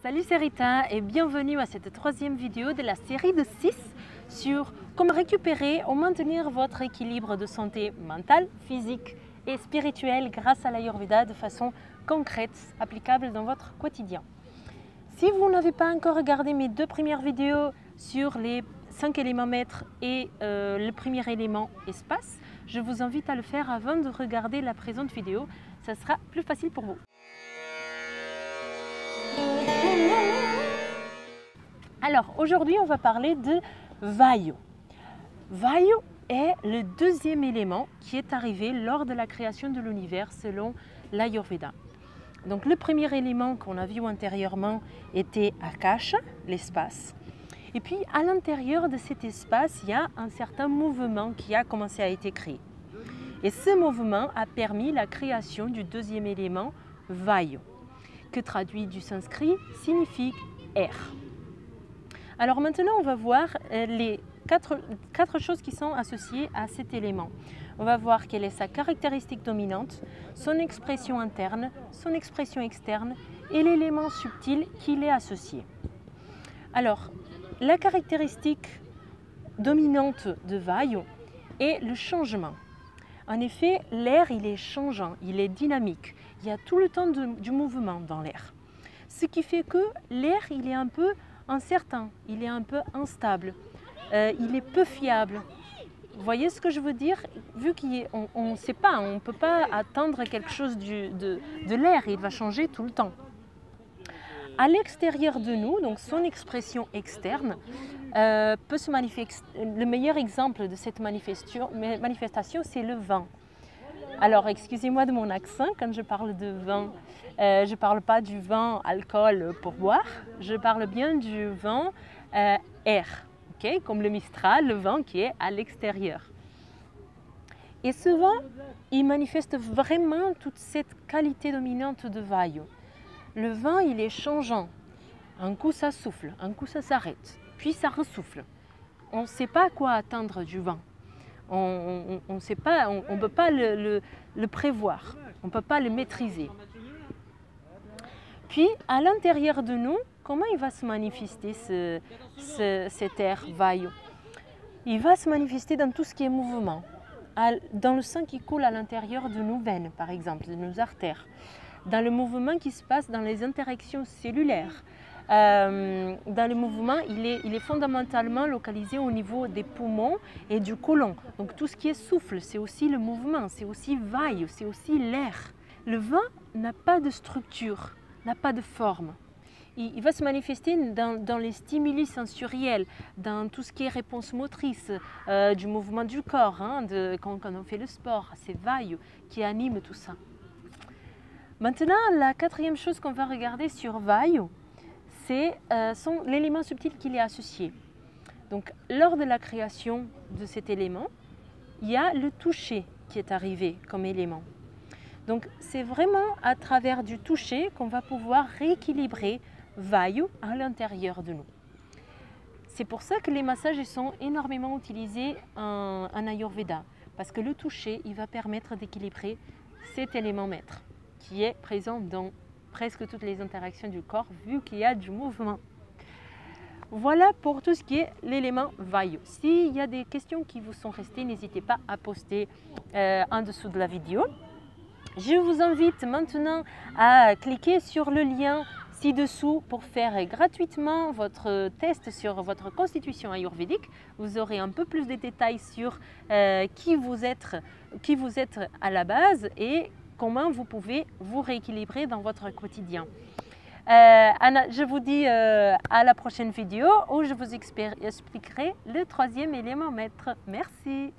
Salut, c'est Rita et bienvenue à cette troisième vidéo de la série de 6 sur comment récupérer ou maintenir votre équilibre de santé mentale, physique et spirituelle grâce à l'Ayurveda de façon concrète, applicable dans votre quotidien. Si vous n'avez pas encore regardé mes deux premières vidéos sur les 5 éléments maîtres et le premier élément espace, je vous invite à le faire avant de regarder la présente vidéo, ça sera plus facile pour vous. Alors aujourd'hui on va parler de Vayu. Vayu est le deuxième élément qui est arrivé lors de la création de l'univers selon l'Ayurveda. Donc le premier élément qu'on a vu antérieurement était Akasha, l'espace. Et puis à l'intérieur de cet espace, il y a un certain mouvement qui a commencé à être créé. Et ce mouvement a permis la création du deuxième élément, Vayu, que traduit du sanskrit signifie air. Alors maintenant, on va voir les quatre choses qui sont associées à cet élément. On va voir quelle est sa caractéristique dominante, son expression interne, son expression externe et l'élément subtil qui l'est associé. Alors, la caractéristique dominante de Vayu est le changement. En effet, l'air, il est changeant, il est dynamique. Il y a tout le temps du mouvement dans l'air. Ce qui fait que l'air, il est un peu incertain, il est un peu instable, il est peu fiable. Vous voyez ce que je veux dire? Vu qu'on ne sait pas, on ne peut pas attendre quelque chose de l'air, il va changer tout le temps. À l'extérieur de nous, donc son expression externe, peut se manifester. Le meilleur exemple de cette manifestation, c'est le vin. Alors, excusez-moi de mon accent, quand je parle de vin, je ne parle pas du vin alcool pour boire, je parle bien du vin air, okay? Comme le Mistral, le vin qui est à l'extérieur. Et ce vin, il manifeste vraiment toute cette qualité dominante de Vayu. Le vin, il est changeant. Un coup, ça souffle, un coup, ça s'arrête, puis ça ressouffle. On ne sait pas à quoi attendre du vin. On ne peut pas le prévoir, on ne peut pas le maîtriser. Puis, à l'intérieur de nous, comment il va se manifester cet air Vayu? Il va se manifester dans tout ce qui est mouvement, dans le sang qui coule à l'intérieur de nos veines, par exemple, de nos artères, dans le mouvement qui se passe dans les interactions cellulaires. Dans le mouvement, il est fondamentalement localisé au niveau des poumons et du côlon. Donc tout ce qui est souffle, c'est aussi le mouvement, c'est aussi Vayu, c'est aussi l'air. Le vin n'a pas de structure, n'a pas de forme. Il va se manifester dans les stimuli sensoriels, dans tout ce qui est réponse motrice, du mouvement du corps, hein, quand on fait le sport. C'est Vayu qui anime tout ça. Maintenant, la quatrième chose qu'on va regarder sur Vayu, c'est l'élément subtil qui est associé. Donc, lors de la création de cet élément, il y a le toucher qui est arrivé comme élément. Donc, c'est vraiment à travers du toucher qu'on va pouvoir rééquilibrer Vayu à l'intérieur de nous. C'est pour ça que les massages sont énormément utilisés en Ayurveda, parce que le toucher, il va permettre d'équilibrer cet élément maître qui est présent dans presque toutes les interactions du corps, vu qu'il y a du mouvement. Voilà pour tout ce qui est l'élément Vayu. S'il y a des questions qui vous sont restées, n'hésitez pas à poster en dessous de la vidéo. Je vous invite maintenant à cliquer sur le lien ci-dessous pour faire gratuitement votre test sur votre constitution ayurvédique. Vous aurez un peu plus de détails sur qui vous êtes à la base et comment vous pouvez vous rééquilibrer dans votre quotidien. Je vous dis à la prochaine vidéo où je vous expliquerai le troisième élément maître. Merci.